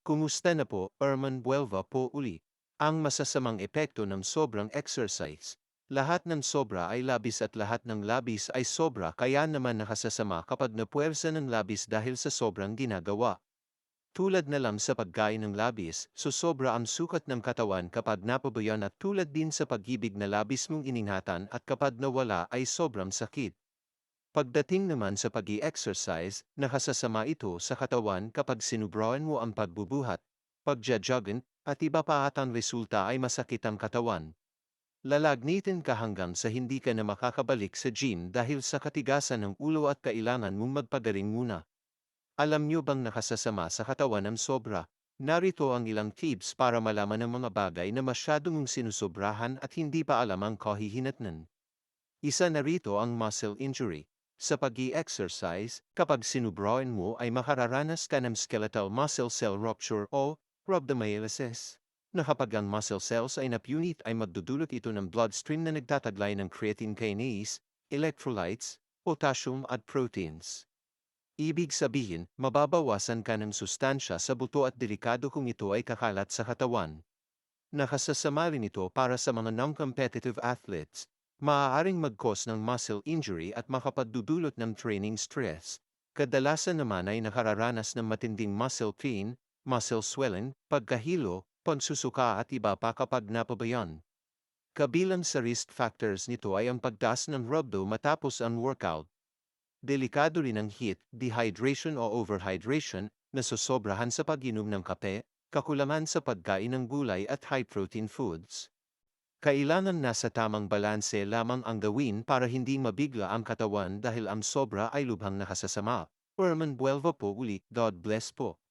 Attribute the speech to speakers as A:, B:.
A: Kumusta na po, Erman Buelva po uli. Ang masasamang epekto ng sobrang exercise. Lahat ng sobra ay labis at lahat ng labis ay sobra kaya naman nakasasama kapag napuwersa ng labis dahil sa sobrang ginagawa. Tulad na lang sa pagkain ng labis, sosobra ang sukat ng katawan kapag napabayan at tulad din sa pag-ibig na labis mong iningatan at kapag nawala ay sobrang sakit. Pagdating naman sa pag-i-exercise, nakasasama ito sa katawan kapag sinubrawan mo ang pagbubuhat, pagja-jogging, at iba pa at ang resulta ay masakit ang katawan. Lalagnitin ka hanggang sa hindi ka na makakabalik sa gym dahil sa katigasan ng ulo at kailangan mong magpagaling muna. Alam nyo bang nakasasama sa katawan ang sobra? Narito ang ilang tips para malaman ang mga bagay na masyado mong sinusobrahan at hindi pa alam ang kahihinatnan. Isa na rito ang muscle injury. Sa pag-i-exercise, kapag sinubrawan mo ay makararanas ka ng skeletal muscle cell rupture o rhabdomyolysis, na kapag ang muscle cells ay napunit ay magdudulot ito ng bloodstream na nagtataglay ng creatine kinase, electrolytes, potassium at proteins. Ibig sabihin, mababawasan ka ng sustansya sa buto at delikado kung ito ay kakalat sa katawan. Nakasasama rin ito para sa mga non-competitive athletes. Maaaring mag-cause ng muscle injury at makapagdudulot ng training stress. Kadalasan naman ay nakararanas ng matinding muscle pain, muscle swelling, pagkahilo, pagsusuka at iba pa kapag napabayan. Kabilang sa risk factors nito ay ang pagtaas ng rhabdo matapos ang workout. Delikado rin ang heat, dehydration o overhydration, na sosobrahan sa pag-inom ng kape, kakulangan sa pagkain ng gulay at high-protein foods. Kailangan nasa tamang balanse lamang ang gawin para hindi mabigla ang katawan dahil ang sobra ay lubhang nakasasama. Herman Buelva po uli, God bless po.